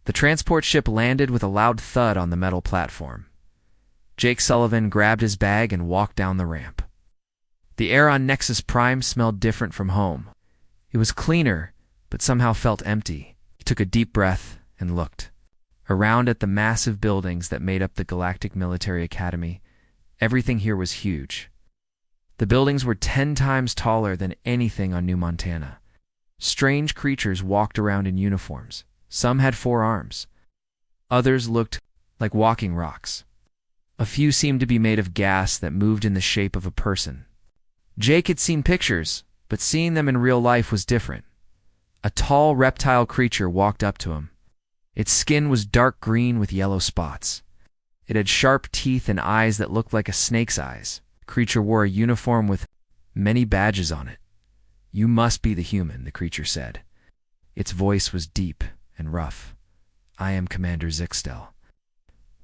The transport ship landed with a loud thud on the metal platform. Jake Sullivan grabbed his bag and walked down the ramp. The air on Nexus Prime smelled different from home. It was cleaner, but somehow felt empty. He took a deep breath and looked around at the massive buildings that made up the Galactic Military Academy. Everything here was huge. The buildings were 10 times taller than anything on New Montana. Strange creatures walked around in uniforms. Some had 4 arms. Others looked like walking rocks. A few seemed to be made of gas that moved in the shape of a person. Jake had seen pictures, but seeing them in real life was different. A tall reptile creature walked up to him. Its skin was dark green with yellow spots. It had sharp teeth and eyes that looked like a snake's eyes. The creature wore a uniform with many badges on it. "You must be the human," the creature said. Its voice was deep and rough. "I am Commander Zixtel.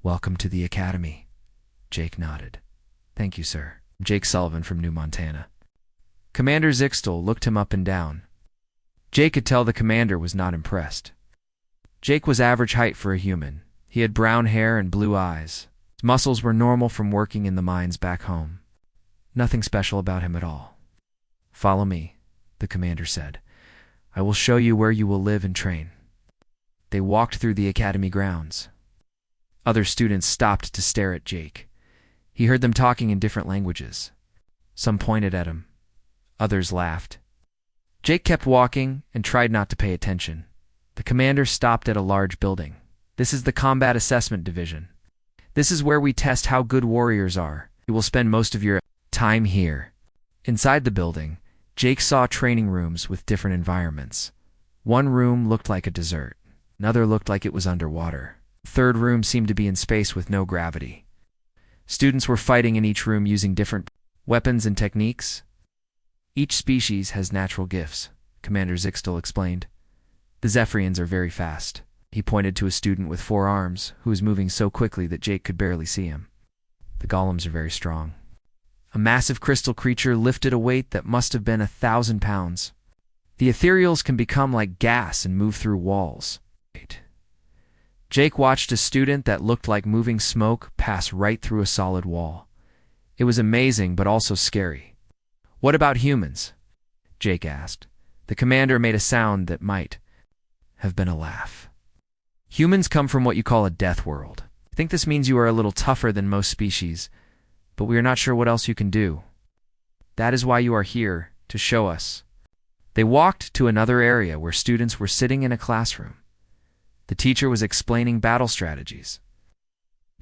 Welcome to the Academy." Jake nodded. "Thank you, sir." Jake Sullivan from New Montana. Commander Zixtel looked him up and down. Jake could tell the commander was not impressed. Jake was average height for a human. He had brown hair and blue eyes. His muscles were normal from working in the mines back home. Nothing special about him at all. "Follow me," the commander said. "I will show you where you will live and train." They walked through the academy grounds. Other students stopped to stare at Jake. He heard them talking in different languages. Some pointed at him. Others laughed. Jake kept walking and tried not to pay attention. The commander stopped at a large building. "This is the Combat Assessment Division. This is where we test how good warriors are. You will spend most of your time here." Inside the building, Jake saw training rooms with different environments. One room looked like a desert. Another looked like it was underwater. The third room seemed to be in space with no gravity. Students were fighting in each room using different weapons and techniques. "Each species has natural gifts," Commander Zixtel explained. "The Zephyrians are very fast." He pointed to a student with 4 arms who was moving so quickly that Jake could barely see him. "The golems are very strong." A massive crystal creature lifted a weight that must have been 1,000 pounds. "The ethereals can become like gas and move through walls." Jake watched a student that looked like moving smoke pass right through a solid wall. It was amazing, but also scary. "What about humans?" Jake asked. The commander made a sound that might have been a laugh. "Humans come from what you call a death world. I think this means you are a little tougher than most species, but we are not sure what else you can do. That is why you are here, to show us." They walked to another area where students were sitting in a classroom. The teacher was explaining battle strategies.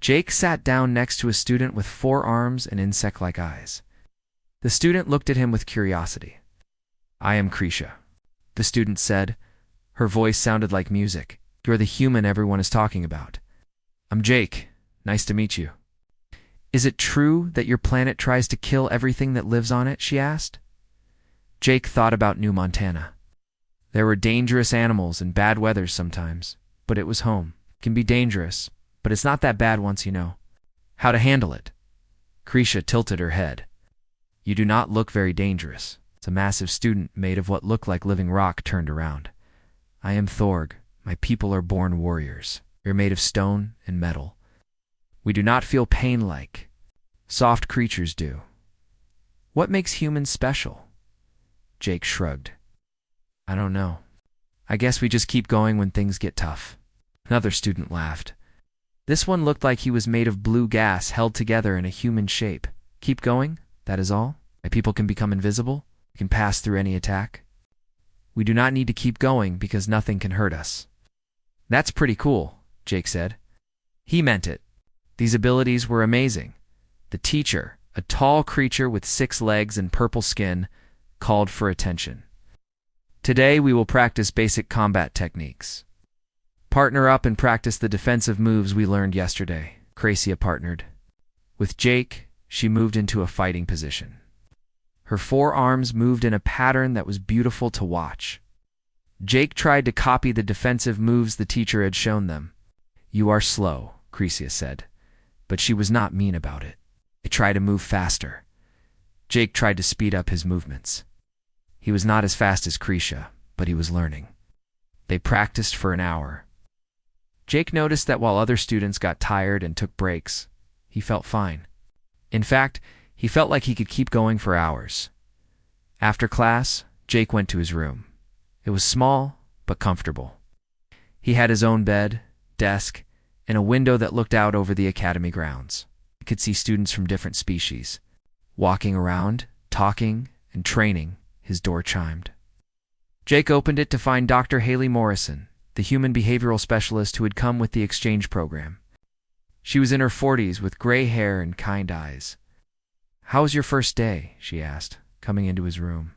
Jake sat down next to a student with 4 arms and insect-like eyes. The student looked at him with curiosity. "I am Krisha," the student said. Her voice sounded like music. "You're the human everyone is talking about." "I'm Jake. Nice to meet you." "Is it true that your planet tries to kill everything that lives on it?" she asked. Jake thought about New Montana. There were dangerous animals and bad weather sometimes, but it was home. It can be dangerous, but it's not that bad once you know how to handle it. Krisha tilted her head. "You do not look very dangerous." A massive student made of what looked like living rock turned around. "I am Thorg. My people are born warriors. We are made of stone and metal. We do not feel pain like soft creatures do." "What makes humans special?" Jake shrugged. "I don't know. I guess we just keep going when things get tough." Another student laughed. This one looked like he was made of blue gas held together in a human shape. "Keep going, that is all. My people can become invisible. We can pass through any attack. We do not need to keep going because nothing can hurt us." "That's pretty cool," Jake said. He meant it. These abilities were amazing. The teacher, a tall creature with 6 legs and purple skin, called for attention. "Today we will practice basic combat techniques. Partner up and practice the defensive moves we learned yesterday." Krasia partnered. With Jake, she moved into a fighting position. Her 4 arms moved in a pattern that was beautiful to watch. Jake tried to copy the defensive moves the teacher had shown them. "You are slow," Krasia said, but she was not mean about it. They tried to move faster. Jake tried to speed up his movements. He was not as fast as Krisha, but he was learning. They practiced for an hour. Jake noticed that while other students got tired and took breaks, he felt fine. In fact, he felt like he could keep going for hours. After class, Jake went to his room. It was small, but comfortable. He had his own bed, desk, and a window that looked out over the academy grounds. He could see students from different species. Walking around, talking, and training, his door chimed. Jake opened it to find Dr. Haley Morrison, the human behavioral specialist who had come with the exchange program. She was in her 40s with gray hair and kind eyes. "How was your first day?" she asked, coming into his room.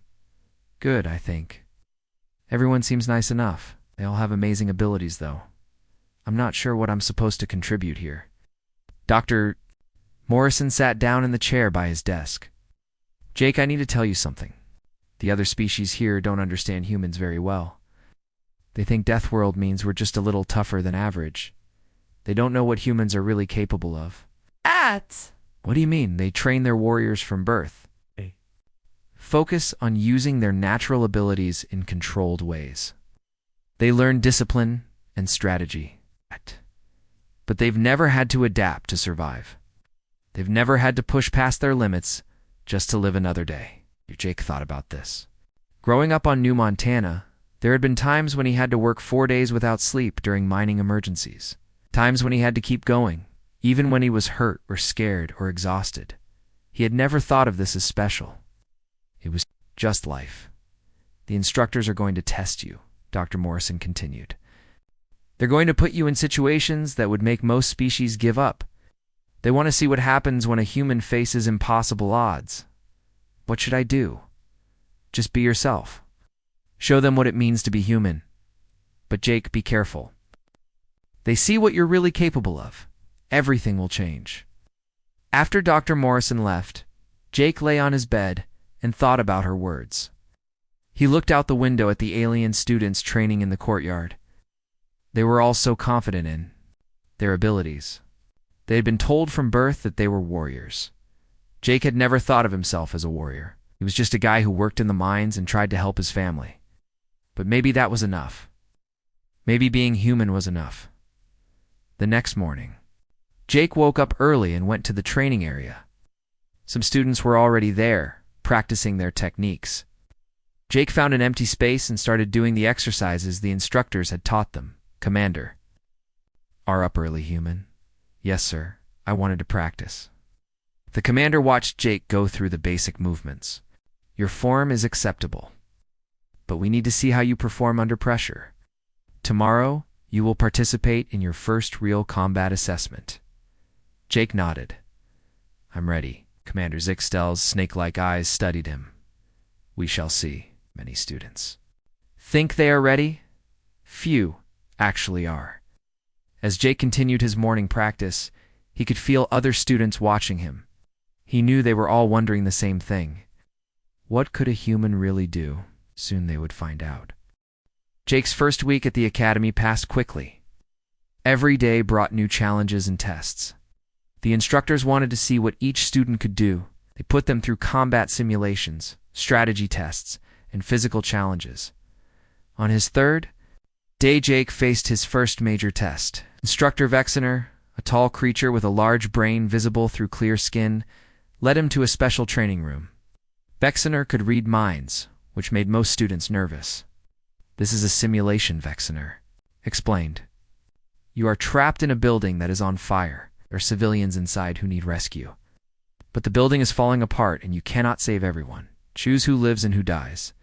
"Good, I think. Everyone seems nice enough. They all have amazing abilities, though. I'm not sure what I'm supposed to contribute here." Dr. Morrison sat down in the chair by his desk. "Jake, I need to tell you something. The other species here don't understand humans very well. They think Deathworld means we're just a little tougher than average. They don't know what humans are really capable of." "What do you mean? They train their warriors from birth. Focus on using their natural abilities in controlled ways. They learn discipline and strategy. But they've never had to adapt to survive. They've never had to push past their limits just to live another day." Jake thought about this. Growing up on New Montana, there had been times when he had to work 4 days without sleep during mining emergencies. Times when he had to keep going, even when he was hurt or scared or exhausted. He had never thought of this as special. It was just life. "The instructors are going to test you," Dr. Morrison continued. "They're going to put you in situations that would make most species give up. They want to see what happens when a human faces impossible odds. What should I do? Just be yourself. Show them what it means to be human. But Jake, be careful. They see what you're really capable of. Everything will change." After Dr. Morrison left, Jake lay on his bed and thought about her words. He looked out the window at the alien students training in the courtyard. They were all so confident in their abilities. They had been told from birth that they were warriors. Jake had never thought of himself as a warrior. He was just a guy who worked in the mines and tried to help his family. But maybe that was enough. Maybe being human was enough. The next morning, Jake woke up early and went to the training area. Some students were already there, practicing their techniques. Jake found an empty space and started doing the exercises the instructors had taught them. "Commander." "Are up early, human?" "Yes, sir. I wanted to practice." The commander watched Jake go through the basic movements. "Your form is acceptable, but we need to see how you perform under pressure. Tomorrow, you will participate in your first real combat assessment." Jake nodded. "I'm ready." Commander Zixtel's snake-like eyes studied him. "We shall see." Many students think they are ready. Few actually are. As Jake continued his morning practice, he could feel other students watching him. He knew they were all wondering the same thing. What could a human really do? Soon they would find out. Jake's first week at the academy passed quickly. Every day brought new challenges and tests. The instructors wanted to see what each student could do. They put them through combat simulations, strategy tests, and physical challenges. On his third day, Jake faced his first major test. Instructor Vexener, a tall creature with a large brain visible through clear skin, led him to a special training room. Vexener could read minds, which made most students nervous. "This is a simulation," Vexener explained. "You are trapped in a building that is on fire. There are civilians inside who need rescue. But the building is falling apart and you cannot save everyone. Choose who lives and who dies."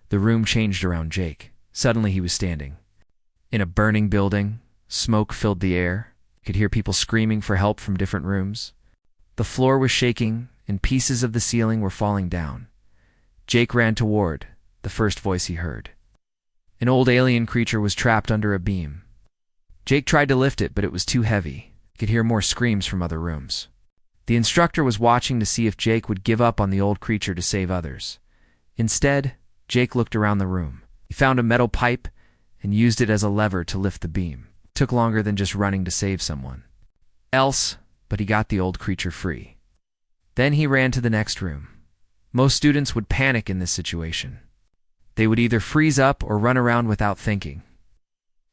The room changed around Jake. Suddenly he was standing in a burning building. Smoke filled the air. He could hear people screaming for help from different rooms. The floor was shaking and pieces of the ceiling were falling down. Jake ran toward the first voice he heard. An old alien creature was trapped under a beam. Jake tried to lift it, but it was too heavy. He could hear more screams from other rooms. The instructor was watching to see if Jake would give up on the old creature to save others. Instead, Jake looked around the room. He found a metal pipe and used it as a lever to lift the beam. It took longer than just running to save someone else, but he got the old creature free. Then he ran to the next room. Most students would panic in this situation. They would either freeze up or run around without thinking.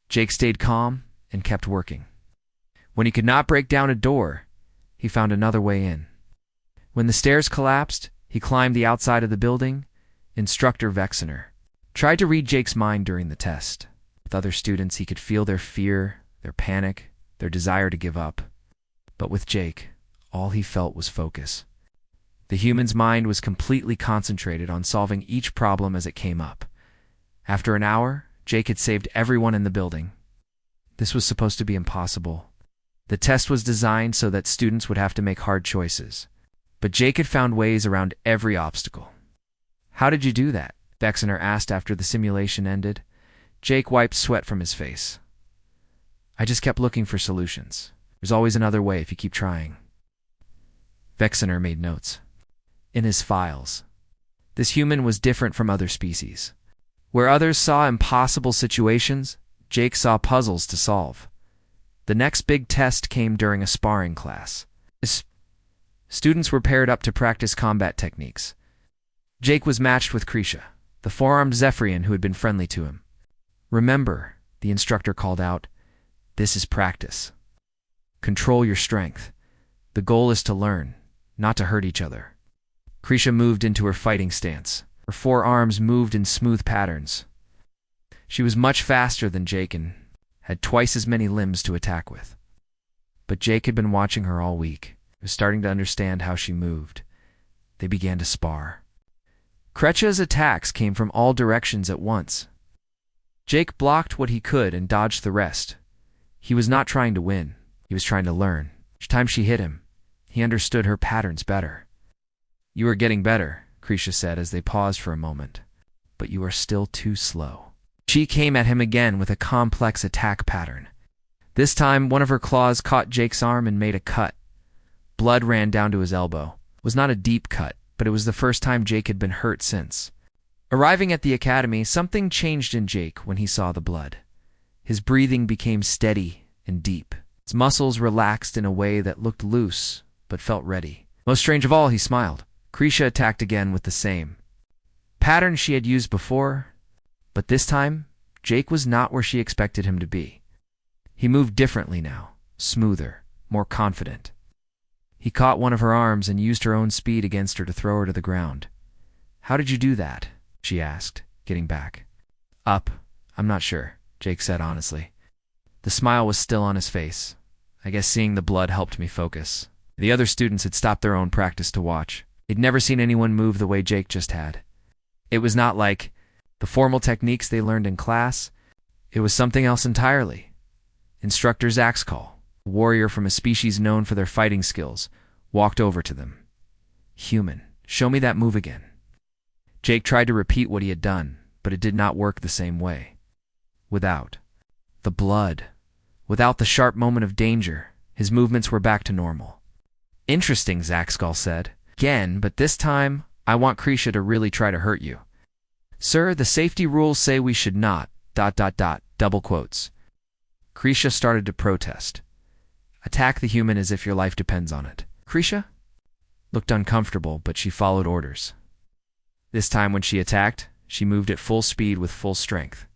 Jake stayed calm and kept working. When he could not break down a door, he found another way in. When the stairs collapsed, he climbed the outside of the building. Instructor Vexener tried to read Jake's mind during the test. With other students, he could feel their fear, their panic, their desire to give up. But with Jake, all he felt was focus. The human's mind was completely concentrated on solving each problem as it came up. After an hour, Jake had saved everyone in the building. This was supposed to be impossible. The test was designed so that students would have to make hard choices. But Jake had found ways around every obstacle. "How did you do that?" Vexener asked after the simulation ended. Jake wiped sweat from his face. "I just kept looking for solutions. There's always another way if you keep trying." Vexener made notes. In his files, this human was different from other species. Where others saw impossible situations, Jake saw puzzles to solve. The next big test came during a sparring class. Students were paired up to practice combat techniques. Jake was matched with Krisha, the four-armed Zephyrian who had been friendly to him. "Remember," the instructor called out, "this is practice. Control your strength. The goal is to learn, not to hurt each other." Krisha moved into her fighting stance. Her forearms moved in smooth patterns. She was much faster than Jake and had twice as many limbs to attack with. But Jake had been watching her all week. He was starting to understand how she moved. They began to spar. Krecha's attacks came from all directions at once. Jake blocked what he could and dodged the rest. He was not trying to win. He was trying to learn. Each time she hit him, he understood her patterns better. "You are getting better," Krisha said as they paused for a moment. "But you are still too slow." She came at him again with a complex attack pattern. This time, one of her claws caught Jake's arm and made a cut. Blood ran down to his elbow. It was not a deep cut, but it was the first time Jake had been hurt since. Arriving at the academy, something changed in Jake when he saw the blood. His breathing became steady and deep. His muscles relaxed in a way that looked loose, but felt ready. Most strange of all, he smiled. Krisha attacked again with the same pattern she had used before, but this time, Jake was not where she expected him to be. He moved differently now, smoother, more confident. He caught one of her arms and used her own speed against her to throw her to the ground. "How did you do that?" she asked, getting back. "Up. I'm not sure," Jake said honestly. The smile was still on his face. "I guess seeing the blood helped me focus." The other students had stopped their own practice to watch. They'd never seen anyone move the way Jake just had. It was not like the formal techniques they learned in class. It was something else entirely. Instructor Zaxcall, a warrior from a species known for their fighting skills, walked over to them. "Human, show me that move again." Jake tried to repeat what he had done, but it did not work the same way. Without the blood, without the sharp moment of danger, his movements were back to normal. "Interesting," Zaxcall said. "Again, but this time, I want Krisha to really try to hurt you." "Sir, the safety rules say we should not, ... double quotes. Krisha started to protest. "Attack the human as if your life depends on it." Krisha looked uncomfortable, but she followed orders. This time when she attacked, she moved at full speed with full strength.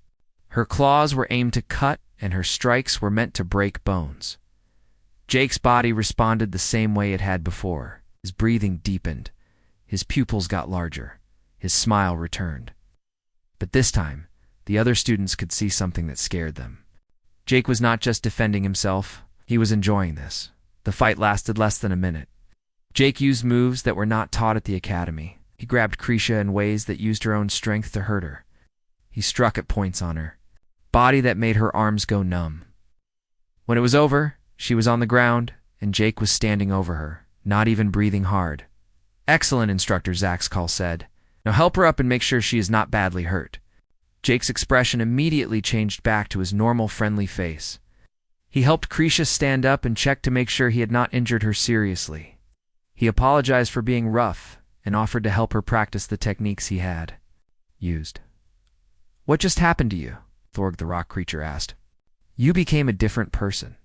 Her claws were aimed to cut, and her strikes were meant to break bones. Jake's body responded the same way it had before. His breathing deepened. His pupils got larger. His smile returned. But this time, the other students could see something that scared them. Jake was not just defending himself. He was enjoying this. The fight lasted less than a minute. Jake used moves that were not taught at the academy. He grabbed Krisha in ways that used her own strength to hurt her. He struck at points on her body that made her arms go numb. When it was over, she was on the ground, and Jake was standing over her, not even breathing hard. "Excellent," Instructor Zaxcall said. "Now help her up and make sure she is not badly hurt." Jake's expression immediately changed back to his normal, friendly face. He helped Krisha stand up and checked to make sure he had not injured her seriously. He apologized for being rough and offered to help her practice the techniques he had used. "What just happened to you?" Thorg the rock creature asked. "You became a different person."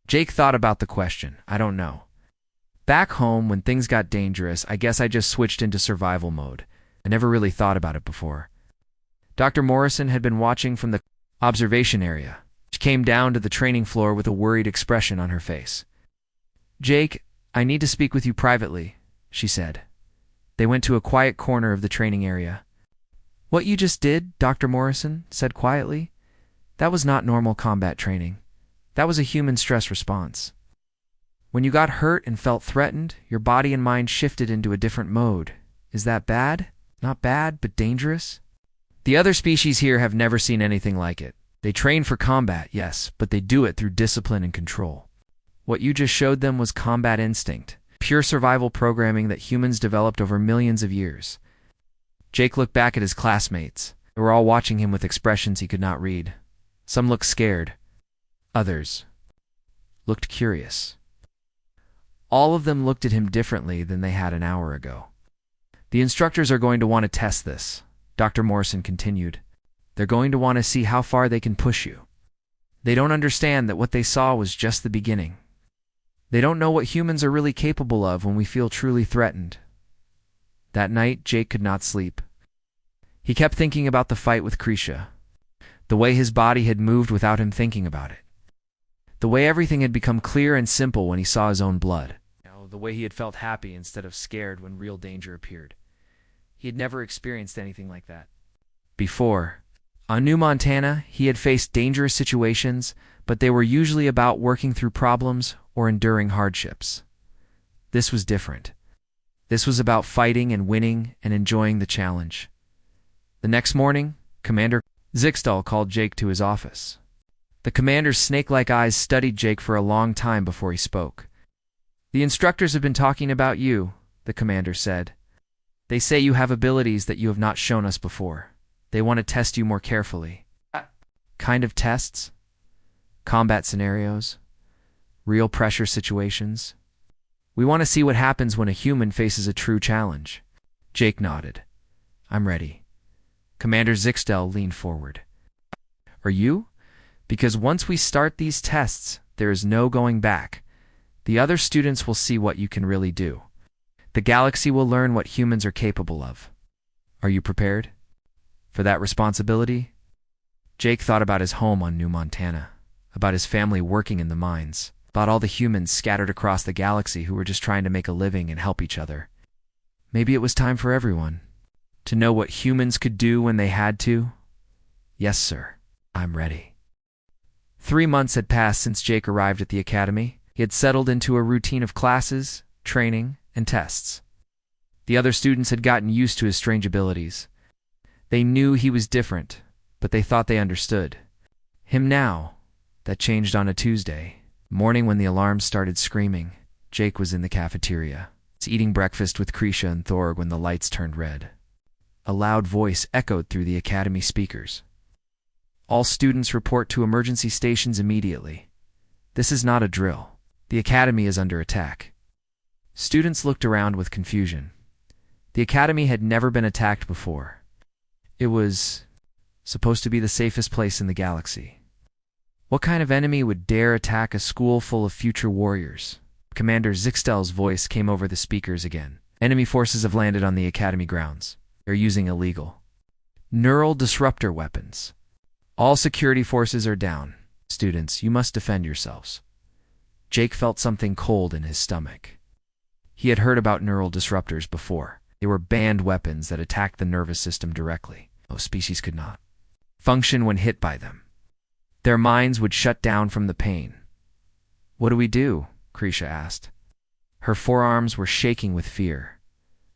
Jake thought about the question. "I don't know. Back home, when things got dangerous, I guess I just switched into survival mode. I never really thought about it before." Dr. Morrison had been watching from the observation area. She came down to the training floor with a worried expression on her face. "Jake, I need to speak with you privately," she said. They went to a quiet corner of the training area. "What you just did," Dr. Morrison said quietly, "that was not normal combat training. That was a human stress response. When you got hurt and felt threatened, your body and mind shifted into a different mode. Is that bad? Not bad, but dangerous? The other species here have never seen anything like it. They train for combat, yes, but they do it through discipline and control. What you just showed them was combat instinct, pure survival programming that humans developed over millions of years." Jake looked back at his classmates. They were all watching him with expressions he could not read. Some looked scared. Others looked curious. All of them looked at him differently than they had an hour ago. "The instructors are going to want to test this," Dr. Morrison continued. "They're going to want to see how far they can push you. They don't understand that what they saw was just the beginning. They don't know what humans are really capable of when we feel truly threatened." That night, Jake could not sleep. He kept thinking about the fight with Krisha, the way his body had moved without him thinking about it, the way everything had become clear and simple when he saw his own blood, the way he had felt happy instead of scared when real danger appeared. He had never experienced anything like that before. On New Montana, he had faced dangerous situations, but they were usually about working through problems or enduring hardships. This was different. This was about fighting and winning and enjoying the challenge. The next morning, Commander Zixtal called Jake to his office. The commander's snake-like eyes studied Jake for a long time before he spoke. "The instructors have been talking about you," the commander said. "They say you have abilities that you have not shown us before. They want to test you more carefully." "Kind of tests?" "Combat scenarios? Real pressure situations? We want to see what happens when a human faces a true challenge." Jake nodded. "I'm ready." Commander Zixtal leaned forward. "Are you? Because once we start these tests, there is no going back. The other students will see what you can really do. The galaxy will learn what humans are capable of. Are you prepared for that responsibility?" Jake thought about his home on New Montana, about his family working in the mines, about all the humans scattered across the galaxy who were just trying to make a living and help each other. Maybe it was time for everyone to know what humans could do when they had to. "Yes, sir. I'm ready." 3 months had passed since Jake arrived at the academy. He had settled into a routine of classes, training, and tests. The other students had gotten used to his strange abilities. They knew he was different, but they thought they understood him now. That changed on a Tuesday morning when the alarm started screaming. Jake was in the cafeteria, eating breakfast with Krisha and Thorg when the lights turned red. A loud voice echoed through the academy speakers. "All students report to emergency stations immediately. This is not a drill. The academy is under attack." Students looked around with confusion. The academy had never been attacked before. It was supposed to be the safest place in the galaxy. What kind of enemy would dare attack a school full of future warriors? Commander Zixtal's voice came over the speakers again. "Enemy forces have landed on the academy grounds. They're using illegal neural disruptor weapons. All security forces are down. Students, you must defend yourselves." Jake felt something cold in his stomach. He had heard about neural disruptors before. They were banned weapons that attacked the nervous system directly. Most species could not function when hit by them. Their minds would shut down from the pain. "What do we do?" Krisha asked. Her forearms were shaking with fear.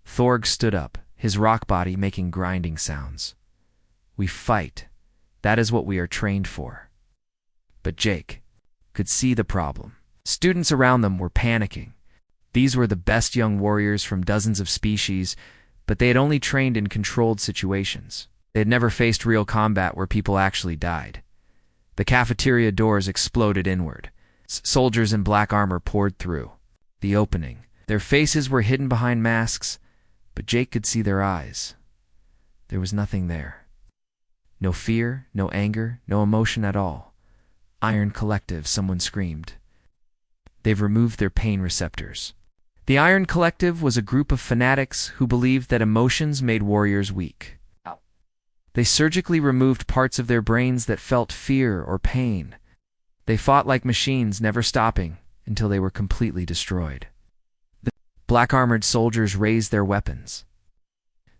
Thorg stood up, his rock body making grinding sounds. "We fight. That is what we are trained for." But Jake could see the problem. Students around them were panicking. These were the best young warriors from dozens of species, but they had only trained in controlled situations. They had never faced real combat where people actually died. The cafeteria doors exploded inward. Soldiers in black armor poured through the opening. Their faces were hidden behind masks, but Jake could see their eyes. There was nothing there. No fear, no anger, no emotion at all. "Iron Collective," someone screamed. "They've removed their pain receptors." The Iron Collective was a group of fanatics who believed that emotions made warriors weak. They surgically removed parts of their brains that felt fear or pain. They fought like machines, never stopping until they were completely destroyed. The black-armored soldiers raised their weapons.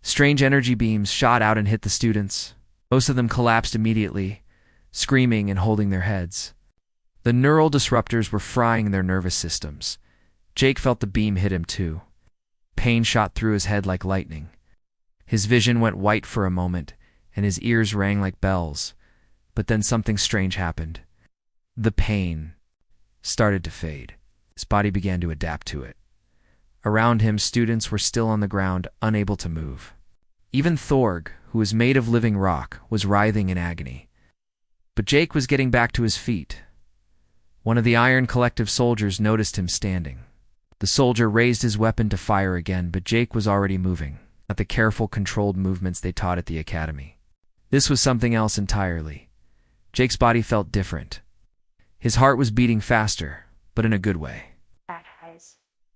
Strange energy beams shot out and hit the students. Most of them collapsed immediately, screaming and holding their heads. The neural disruptors were frying their nervous systems. Jake felt the beam hit him too. Pain shot through his head like lightning. His vision went white for a moment, and his ears rang like bells. But then something strange happened. The pain started to fade. His body began to adapt to it. Around him, students were still on the ground, unable to move. Even Thorg, who was made of living rock, was writhing in agony. But Jake was getting back to his feet. One of the Iron Collective soldiers noticed him standing. The soldier raised his weapon to fire again, but Jake was already moving, not the careful, controlled movements they taught at the academy. This was something else entirely. Jake's body felt different. His heart was beating faster, but in a good way.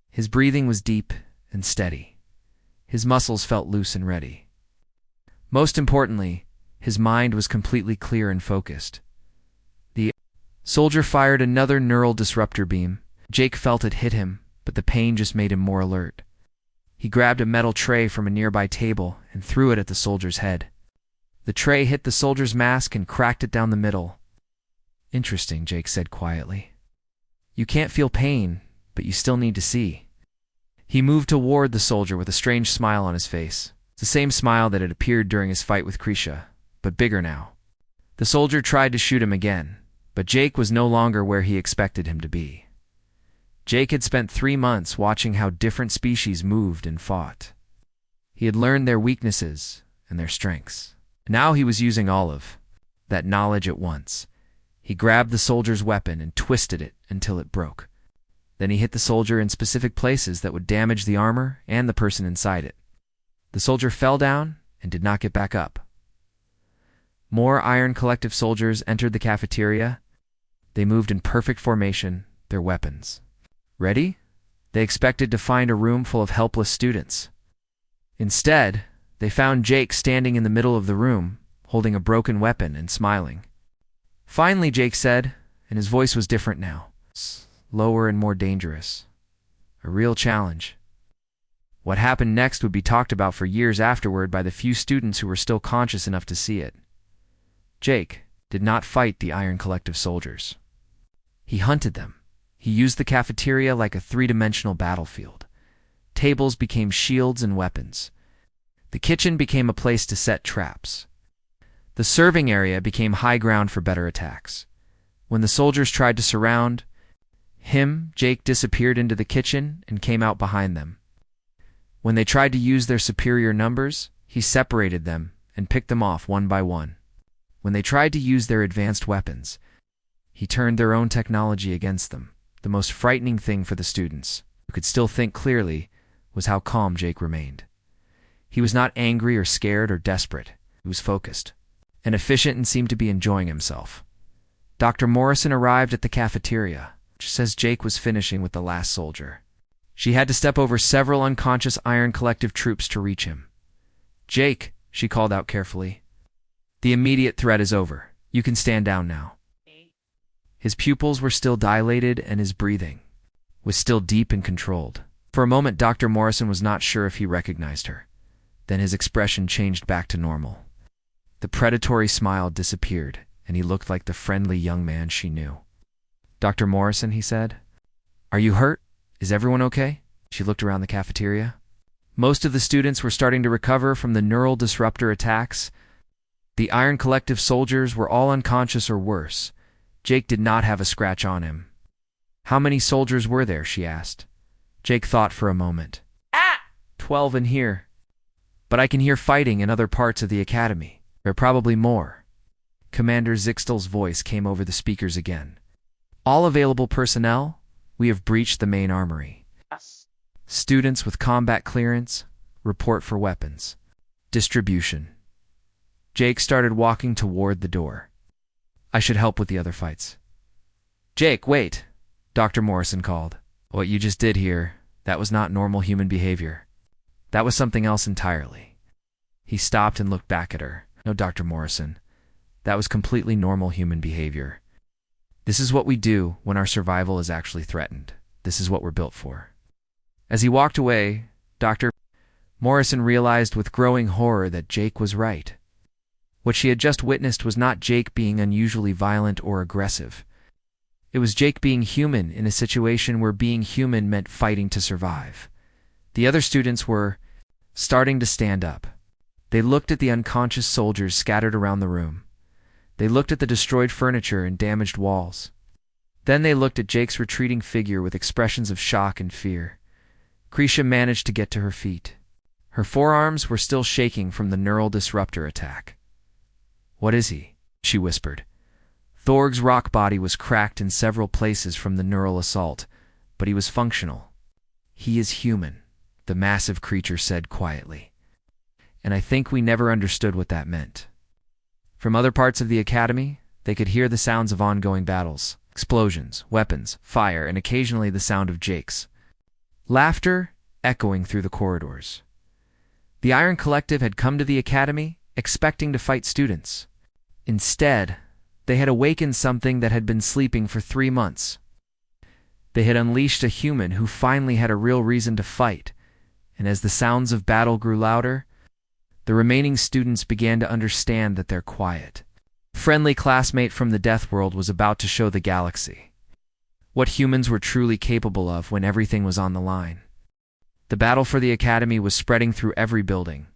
His breathing was deep and steady. His muscles felt loose and ready. Most importantly, his mind was completely clear and focused. The soldier fired another neural disruptor beam. Jake felt it hit him, but the pain just made him more alert. He grabbed a metal tray from a nearby table and threw it at the soldier's head. The tray hit the soldier's mask and cracked it down the middle. "Interesting," Jake said quietly. "You can't feel pain, but you still need to see." He moved toward the soldier with a strange smile on his face. It's the same smile that had appeared during his fight with Krisha, but bigger now. The soldier tried to shoot him again, but Jake was no longer where he expected him to be. Jake had spent 3 months watching how different species moved and fought. He had learned their weaknesses and their strengths. Now he was using all of that knowledge at once. He grabbed the soldier's weapon and twisted it until it broke. Then he hit the soldier in specific places that would damage the armor and the person inside it. The soldier fell down and did not get back up. More Iron Collective soldiers entered the cafeteria. They moved in perfect formation, their weapons ready. They expected to find a room full of helpless students. Instead, they found Jake standing in the middle of the room, holding a broken weapon and smiling. "Finally," Jake said, and his voice was different now. Lower and more dangerous. A real challenge. What happened next would be talked about for years afterward by the few students who were still conscious enough to see it. Jake did not fight the Iron Collective soldiers. He hunted them. He used the cafeteria like a 3-dimensional battlefield. Tables became shields and weapons. The kitchen became a place to set traps. The serving area became high ground for better attacks. When the soldiers tried to surround him, Jake disappeared into the kitchen and came out behind them. When they tried to use their superior numbers, he separated them and picked them off one by one. When they tried to use their advanced weapons, he turned their own technology against them. The most frightening thing for the students, who could still think clearly, was how calm Jake remained. He was not angry or scared or desperate. He was focused and efficient and seemed to be enjoying himself. Dr. Morrison arrived at the cafeteria just as Jake was finishing with the last soldier. She had to step over several unconscious Iron Collective troops to reach him. "Jake," she called out carefully. "The immediate threat is over. You can stand down now." His pupils were still dilated and his breathing was still deep and controlled. For a moment, Dr. Morrison was not sure if he recognized her. Then his expression changed back to normal. The predatory smile disappeared, and he looked like the friendly young man she knew. "Dr. Morrison," he said, "are you hurt? Is everyone okay?" She looked around the cafeteria. Most of the students were starting to recover from the neural disruptor attacks. The Iron Collective soldiers were all unconscious or worse. Jake did not have a scratch on him. "How many soldiers were there?" she asked. Jake thought for a moment. 12 in here. But I can hear fighting in other parts of the academy. There are probably more." Commander Zixtel's voice came over the speakers again. "All available personnel, we have breached the main armory. Yes. Students with combat clearance, report for weapons. Distribution." Jake started walking toward the door. "I should help with the other fights." "Jake, wait," Dr. Morrison called. "What you just did here, that was not normal human behavior. That was something else entirely." He stopped and looked back at her. "No, Dr. Morrison. That was completely normal human behavior." This is what we do when our survival is actually threatened. This is what we're built for. As he walked away, Dr. Morrison realized with growing horror that Jake was right. What she had just witnessed was not Jake being unusually violent or aggressive. It was Jake being human in a situation where being human meant fighting to survive. The other students were starting to stand up. They looked at the unconscious soldiers scattered around the room. They looked at the destroyed furniture and damaged walls. Then they looked at Jake's retreating figure with expressions of shock and fear. Krisha managed to get to her feet. Her forearms were still shaking from the neural disruptor attack. "What is he?" she whispered. Thorg's rock body was cracked in several places from the neural assault, but he was functional. "He is human," the massive creature said quietly. And I think we never understood what that meant. From other parts of the academy, they could hear the sounds of ongoing battles, explosions, weapons, fire, and occasionally the sound of Jake's laughter echoing through the corridors. The Iron Collective had come to the academy expecting to fight students. Instead, they had awakened something that had been sleeping for 3 months. They had unleashed a human who finally had a real reason to fight, and as the sounds of battle grew louder, the remaining students began to understand that their quiet, friendly classmate from the Deathworld was about to show the galaxy what humans were truly capable of when everything was on the line. The battle for the academy was spreading through every building.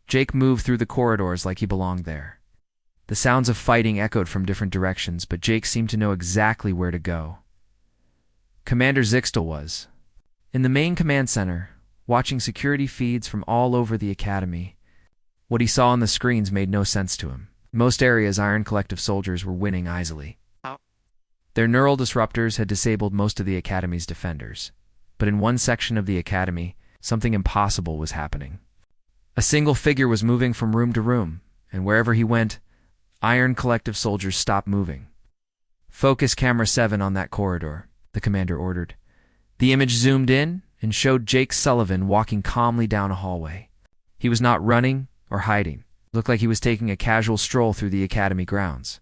Jake moved through the corridors like he belonged there. The sounds of fighting echoed from different directions, but Jake seemed to know exactly where to go. Commander Zixtel was in the main command center, watching security feeds from all over the academy. What he saw on the screens made no sense to him. In most areas, Iron Collective soldiers were winning easily. Their neural disruptors had disabled most of the academy's defenders. But in one section of the academy, something impossible was happening. A single figure was moving from room to room, and wherever he went, Iron Collective soldiers stopped moving. "Focus camera 7 on that corridor," the commander ordered. The image zoomed in and showed Jake Sullivan walking calmly down a hallway. He was not running or hiding. It looked like he was taking a casual stroll through the academy grounds.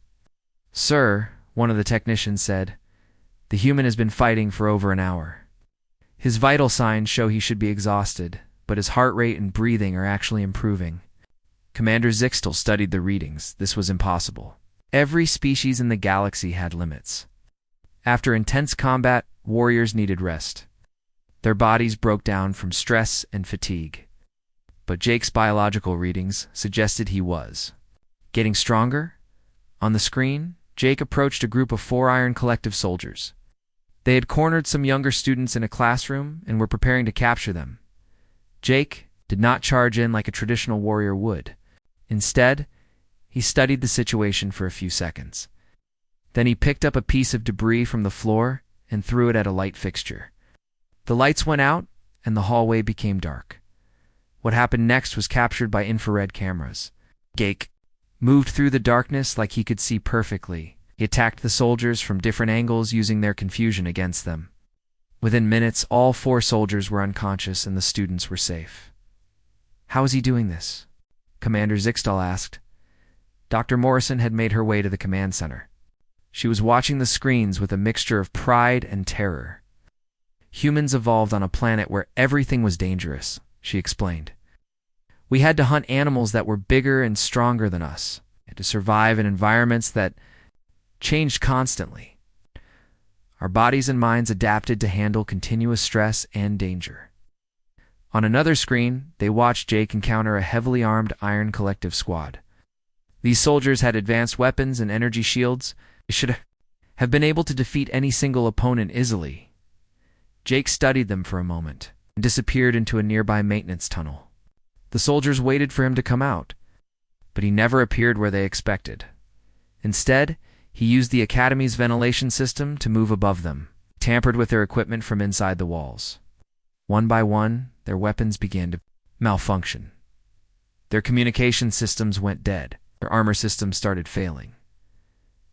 "Sir," one of the technicians said, "the human has been fighting for over an hour. His vital signs show he should be exhausted, but his heart rate and breathing are actually improving." Commander Zixtel studied the readings. This was impossible. Every species in the galaxy had limits. After intense combat, warriors needed rest. Their bodies broke down from stress and fatigue. But Jake's biological readings suggested he was getting stronger. On the screen, Jake approached a group of 4 Iron Collective soldiers. They had cornered some younger students in a classroom and were preparing to capture them. Jake did not charge in like a traditional warrior would. Instead, he studied the situation for a few seconds. Then he picked up a piece of debris from the floor and threw it at a light fixture. The lights went out and the hallway became dark. What happened next was captured by infrared cameras. Jake moved through the darkness like he could see perfectly. He attacked the soldiers from different angles using their confusion against them. Within minutes, all 4 soldiers were unconscious and the students were safe. "How is he doing this?" Commander Zixtel asked. Dr. Morrison had made her way to the command center. She was watching the screens with a mixture of pride and terror. "Humans evolved on a planet where everything was dangerous," she explained. "We had to hunt animals that were bigger and stronger than us, and to survive in environments that changed constantly. Our bodies and minds adapted to handle continuous stress and danger." On another screen, they watched Jake encounter a heavily armed Iron Collective squad. These soldiers had advanced weapons and energy shields. They should have been able to defeat any single opponent easily. Jake studied them for a moment and disappeared into a nearby maintenance tunnel. The soldiers waited for him to come out, but he never appeared where they expected. Instead, he used the Academy's ventilation system to move above them, tampered with their equipment from inside the walls. One by one, their weapons began to malfunction. Their communication systems went dead. Their armor systems started failing.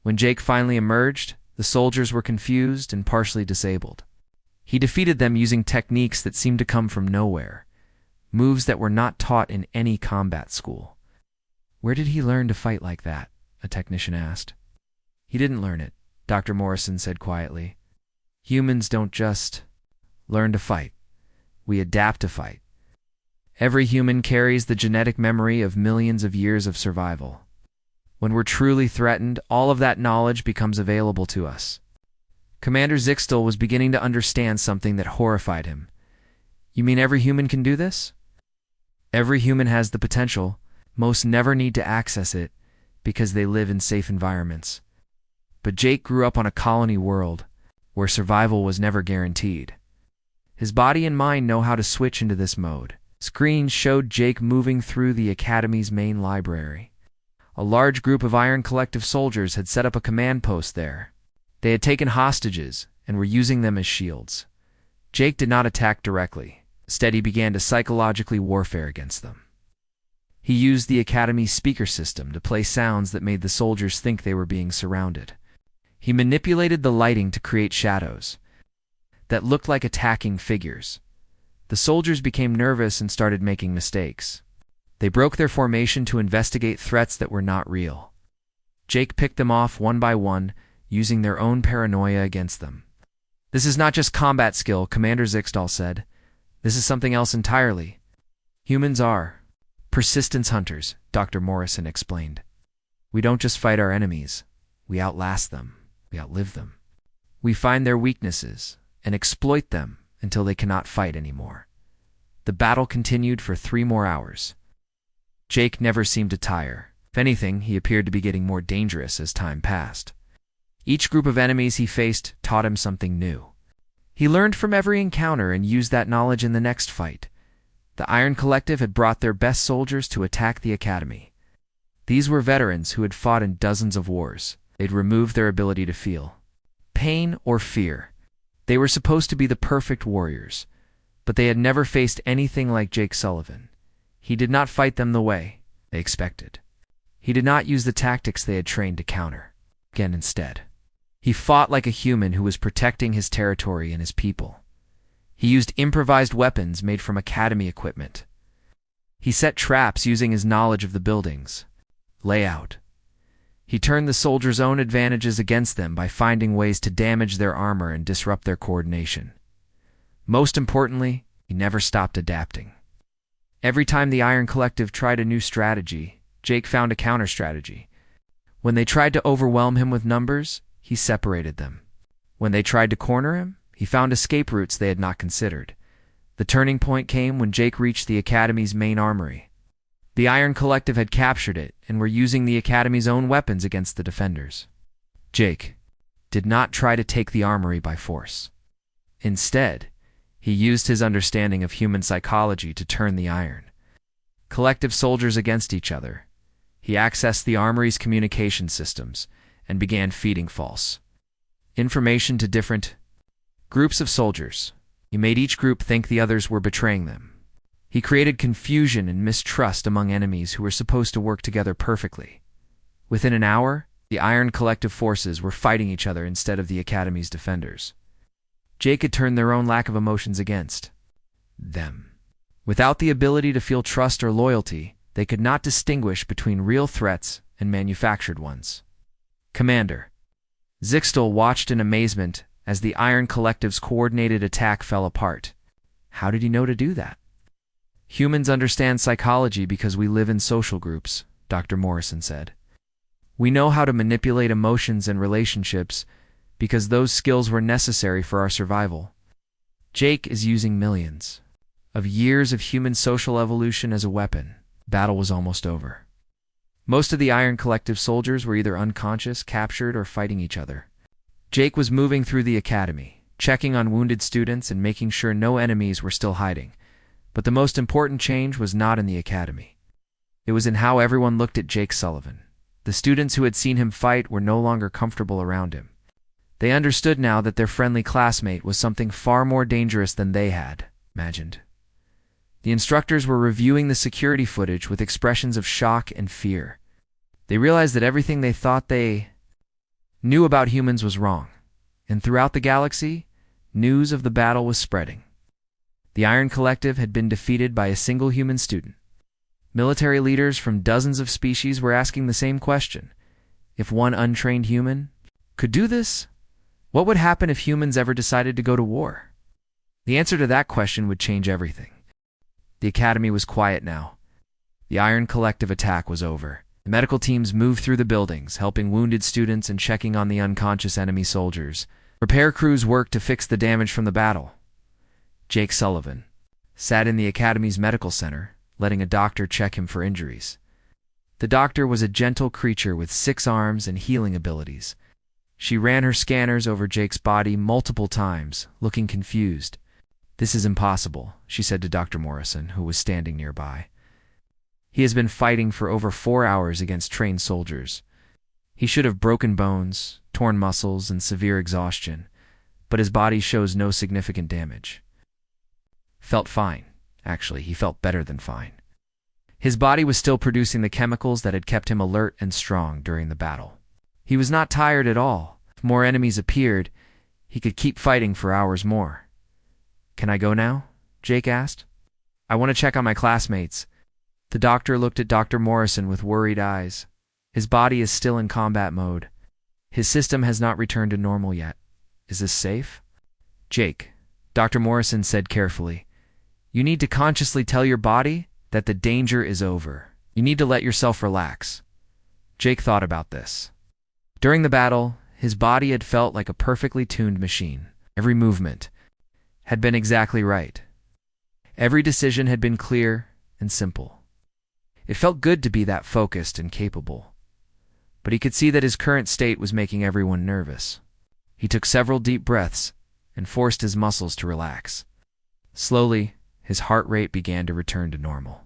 When Jake finally emerged, the soldiers were confused and partially disabled. He defeated them using techniques that seemed to come from nowhere, moves that were not taught in any combat school. "Where did he learn to fight like that?" a technician asked. "He didn't learn it. Dr. Morrison said quietly. Humans don't just learn to fight. We adapt to fight. Every human carries the genetic memory of millions of years of survival. When we're truly threatened, all of that knowledge becomes available to us. Commander Zixtel was beginning to understand something that horrified him. You mean every human can do this? Every human has the potential. Most never need to access it because they live in safe environments. But Jake grew up on a colony world where survival was never guaranteed. His body and mind know how to switch into this mode. Screens showed Jake moving through the Academy's main library. A large group of Iron Collective soldiers had set up a command post there. They had taken hostages and were using them as shields. Jake did not attack directly. Instead, he began to psychologically warfare against them. He used the Academy's speaker system to play sounds that made the soldiers think they were being surrounded. He manipulated the lighting to create shadows that looked like attacking figures. The soldiers became nervous and started making mistakes. They broke their formation to investigate threats that were not real. Jake picked them off one by one, using their own paranoia against them. This is not just combat skill, Commander Zixtal said. This is something else entirely. Humans are persistence hunters, Dr. Morrison explained. We don't just fight our enemies. We outlast them. We outlive them. We find their weaknesses and exploit them until they cannot fight anymore. The battle continued for 3 more hours. Jake never seemed to tire. If anything, he appeared to be getting more dangerous as time passed. Each group of enemies he faced taught him something new. He learned from every encounter and used that knowledge in the next fight. The Iron Collective had brought their best soldiers to attack the Academy. These were veterans who had fought in dozens of wars. They'd removed their ability to feel pain or fear. They were supposed to be the perfect warriors, but they had never faced anything like Jake Sullivan. He did not fight them the way they expected. He did not use the tactics they had trained to counter. Again, instead, he fought like a human who was protecting his territory and his people. He used improvised weapons made from Academy equipment. He set traps using his knowledge of the building's layout. He turned the soldiers' own advantages against them by finding ways to damage their armor and disrupt their coordination. Most importantly, he never stopped adapting. Every time the Iron Collective tried a new strategy, Jake found a counter-strategy. When they tried to overwhelm him with numbers, he separated them. When they tried to corner him, he found escape routes they had not considered. The turning point came when Jake reached the Academy's main armory. The Iron Collective had captured it and were using the Academy's own weapons against the defenders. Jake did not try to take the armory by force. Instead, he used his understanding of human psychology to turn the Iron Collective soldiers against each other. He accessed the armory's communication systems and began feeding false information to different groups of soldiers. He made each group think the others were betraying them. He created confusion and mistrust among enemies who were supposed to work together perfectly. Within an hour, the Iron Collective forces were fighting each other instead of the Academy's defenders. Jake had turned their own lack of emotions against them. Without the ability to feel trust or loyalty, they could not distinguish between real threats and manufactured ones. Commander Zixtal watched in amazement as the Iron Collective's coordinated attack fell apart. How did he know to do that? Humans understand psychology because we live in social groups, Dr. Morrison said. We know how to manipulate emotions and relationships because those skills were necessary for our survival. Jake is using millions of years of human social evolution as a weapon. Battle was almost over. Most of the Iron Collective soldiers were either unconscious, captured, or fighting each other. Jake was moving through the Academy, checking on wounded students and making sure no enemies were still hiding. But the most important change was not in the Academy. It was in how everyone looked at Jake Sullivan. The students who had seen him fight were no longer comfortable around him. They understood now that their friendly classmate was something far more dangerous than they had imagined. The instructors were reviewing the security footage with expressions of shock and fear. They realized that everything they thought they knew about humans was wrong, and throughout the galaxy, news of the battle was spreading. The Iron Collective had been defeated by a single human student. Military leaders from dozens of species were asking the same question. If one untrained human could do this? What would happen if humans ever decided to go to war? The answer to that question would change everything. The academy was quiet now. The Iron Collective attack was over. The medical teams moved through the buildings, helping wounded students and checking on the unconscious enemy soldiers. Repair crews worked to fix the damage from the battle. Jake Sullivan sat in the academy's medical center, letting a doctor check him for injuries. The doctor was a gentle creature with 6 arms and healing abilities. She ran her scanners over Jake's body multiple times, looking confused. "This is impossible," she said to Dr. Morrison, who was standing nearby. "He has been fighting for over 4 hours against trained soldiers. He should have broken bones, torn muscles, and severe exhaustion, but his body shows no significant damage." Felt fine. Actually, he felt better than fine. His body was still producing the chemicals that had kept him alert and strong during the battle. He was not tired at all. If more enemies appeared, he could keep fighting for hours more. "Can I go now?" Jake asked. "I want to check on my classmates." The doctor looked at Dr. Morrison with worried eyes. His body is still in combat mode. His system has not returned to normal yet. Is this safe? "Jake," Dr. Morrison said carefully, "you need to consciously tell your body that the danger is over. You need to let yourself relax." Jake thought about this. During the battle, his body had felt like a perfectly tuned machine. Every movement had been exactly right. Every decision had been clear and simple. It felt good to be that focused and capable. But he could see that his current state was making everyone nervous. He took several deep breaths and forced his muscles to relax. Slowly, his heart rate began to return to normal.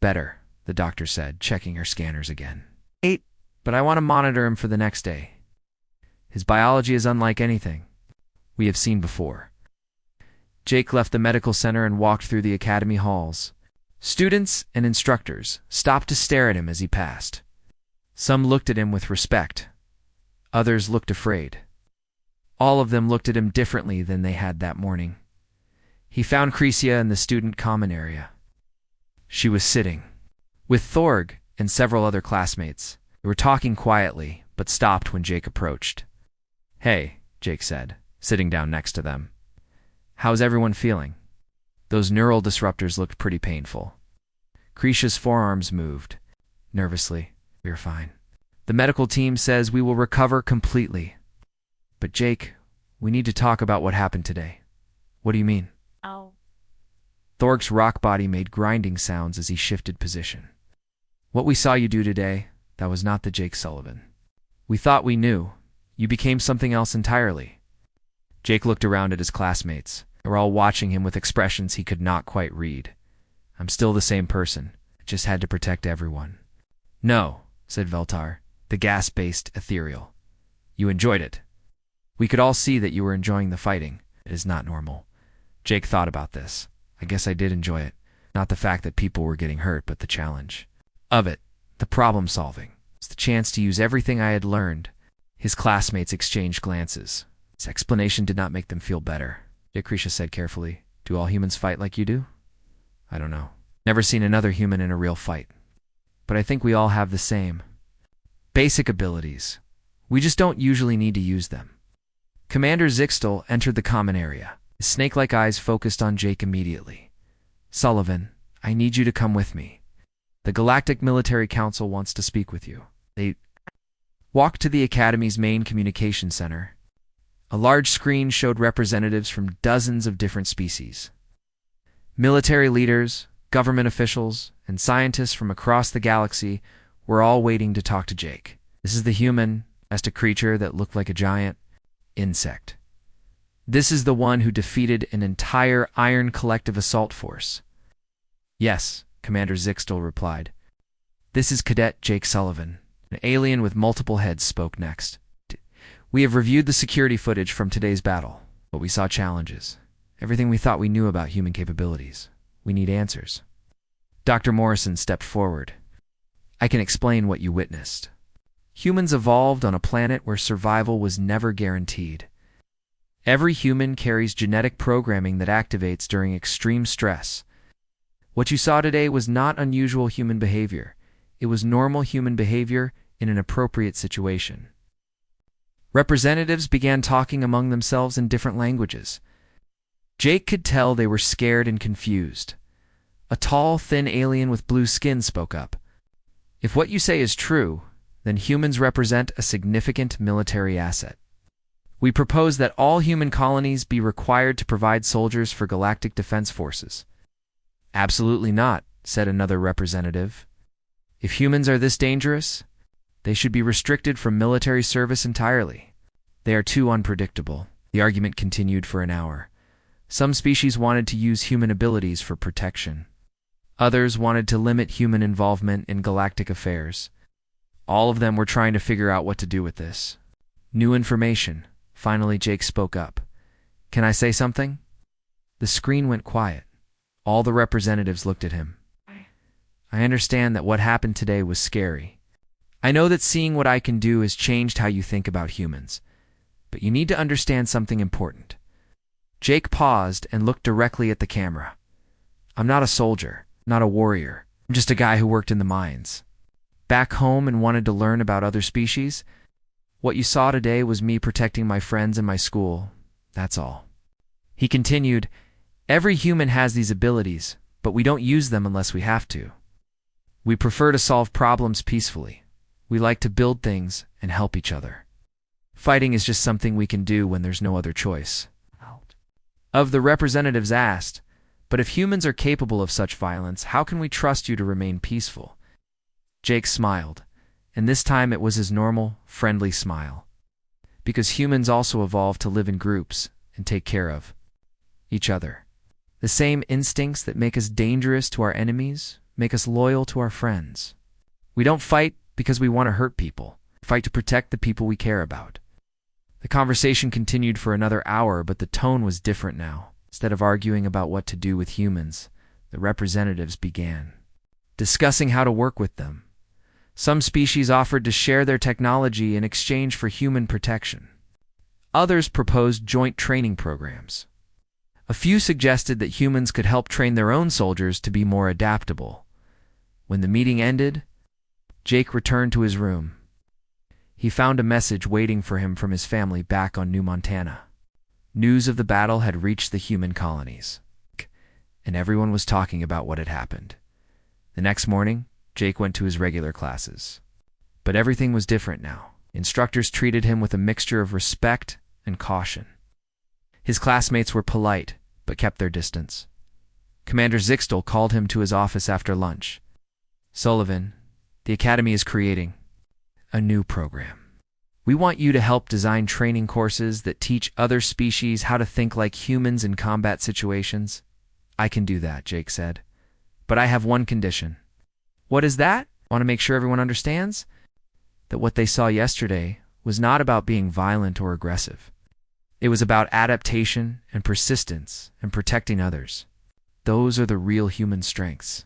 "Better," the doctor said, checking her scanners again. "8, but I want to monitor him for the next day. His biology is unlike anything we have seen before." Jake left the medical center and walked through the academy halls. Students and instructors stopped to stare at him as he passed. Some looked at him with respect. Others looked afraid. All of them looked at him differently than they had that morning. He found Crecia in the student common area. She was sitting with Thorg and several other classmates. They were talking quietly, but stopped when Jake approached. "Hey," Jake said, sitting down next to them. "How's everyone feeling?" Those neural disruptors looked pretty painful. Crecia's forearms moved. Nervously, "We're fine. The medical team says we will recover completely." "But Jake, we need to talk about what happened today." "What do you mean?" "Oh." Thorg's rock body made grinding sounds as he shifted position. "What we saw you do today, that was not the Jake Sullivan. We thought we knew. You became something else entirely." Jake looked around at his classmates. They were all watching him with expressions he could not quite read. "I'm still the same person. I just had to protect everyone." "No," said Veltar, the gas-based ethereal. "You enjoyed it. We could all see that you were enjoying the fighting. It is not normal." Jake thought about this. "I guess I did enjoy it. Not the fact that people were getting hurt, but the challenge of it. The problem solving. It's the chance to use everything I had learned." His classmates exchanged glances. His explanation did not make them feel better. Crecia said carefully, "Do all humans fight like you do?" "I don't know. Never seen another human in a real fight. But I think we all have the same basic abilities. We just don't usually need to use them." Commander Zixtel entered the common area. His snake-like eyes focused on Jake immediately. "Sullivan, I need you to come with me. The Galactic Military Council wants to speak with you." They walked to the Academy's main communication center. A large screen showed representatives from dozens of different species. Military leaders, government officials, and scientists from across the galaxy were all waiting to talk to Jake. "This is the human," asked a creature that looked like a giant insect. "This is the one who defeated an entire Iron Collective assault force." "Yes," Commander Zixtel replied. "This is Cadet Jake Sullivan." An alien with multiple heads spoke next. "We have reviewed the security footage from today's battle, but we saw challenges. Everything we thought we knew about human capabilities. We need answers." Dr. Morrison stepped forward. "I can explain what you witnessed. Humans evolved on a planet where survival was never guaranteed. Every human carries genetic programming that activates during extreme stress. What you saw today was not unusual human behavior. It was normal human behavior in an appropriate situation. Representatives began talking among themselves in different languages. Jake could tell they were scared and confused. A tall, thin alien with blue skin spoke up. If what you say is true, then humans represent a significant military asset. We propose that all human colonies be required to provide soldiers for galactic defense forces. Absolutely not, said another representative. If humans are this dangerous, they should be restricted from military service entirely. They are too unpredictable. The argument continued for an hour. Some species wanted to use human abilities for protection. Others wanted to limit human involvement in galactic affairs. All of them were trying to figure out what to do with this. New information. Finally, Jake spoke up. Can I say something? The screen went quiet. All the representatives looked at him. I understand that what happened today was scary. I know that seeing what I can do has changed how you think about humans. But you need to understand something important. Jake paused and looked directly at the camera. I'm not a soldier, not a warrior. I'm just a guy who worked in the mines. Back home and wanted to learn about other species. What you saw today was me protecting my friends and my school. That's all. He continued, every human has these abilities, but we don't use them unless we have to. We prefer to solve problems peacefully. We like to build things and help each other. Fighting is just something we can do when there's no other choice. Of the representatives asked, but if humans are capable of such violence, how can we trust you to remain peaceful? Jake smiled, and this time it was his normal, friendly smile. Because humans also evolved to live in groups and take care of each other. The same instincts that make us dangerous to our enemies make us loyal to our friends. We don't fight because we want to hurt people. We fight to protect the people we care about. The conversation continued for another hour, but the tone was different now. Instead of arguing about what to do with humans, the representatives began discussing how to work with them. Some species offered to share their technology in exchange for human protection. Others proposed joint training programs. A few suggested that humans could help train their own soldiers to be more adaptable. When the meeting ended, Jake returned to his room. He found a message waiting for him from his family back on New Montana. News of the battle had reached the human colonies, and everyone was talking about what had happened. The next morning, Jake went to his regular classes. But everything was different now. Instructors treated him with a mixture of respect and caution. His classmates were polite, but kept their distance. Commander Zixtel called him to his office after lunch. Sullivan, the Academy is creating a new program. We want you to help design training courses that teach other species how to think like humans in combat situations. I can do that, Jake said. But I have one condition. What is that? I want to make sure everyone understands that what they saw yesterday was not about being violent or aggressive. It was about adaptation and persistence and protecting others. Those are the real human strengths.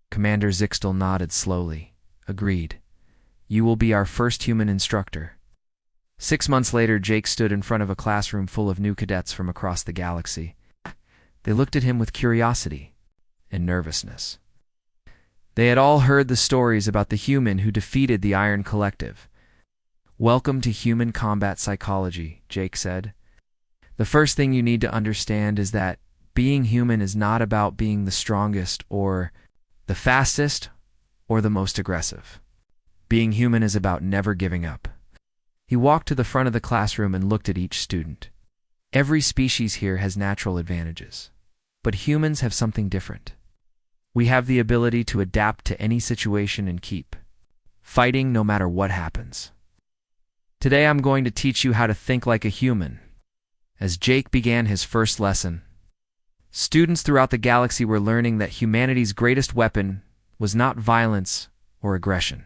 Commander Zixtel nodded slowly, agreed. You will be our first human instructor. 6 months later, Jake stood in front of a classroom full of new cadets from across the galaxy. They looked at him with curiosity and nervousness. They had all heard the stories about the human who defeated the Iron Collective. Welcome to human combat psychology, Jake said. The first thing you need to understand is that being human is not about being the strongest or the fastest or the most aggressive. Being human is about never giving up. He walked to the front of the classroom and looked at each student. Every species here has natural advantages, but humans have something different. We have the ability to adapt to any situation and keep fighting no matter what happens. Today I'm going to teach you how to think like a human. As Jake began his first lesson, students throughout the galaxy were learning that humanity's greatest weapon was not violence or aggression.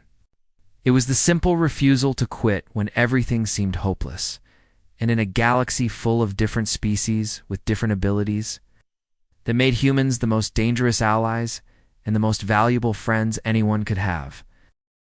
It was the simple refusal to quit when everything seemed hopeless. And in a galaxy full of different species with different abilities, that made humans the most dangerous allies and the most valuable friends anyone could have,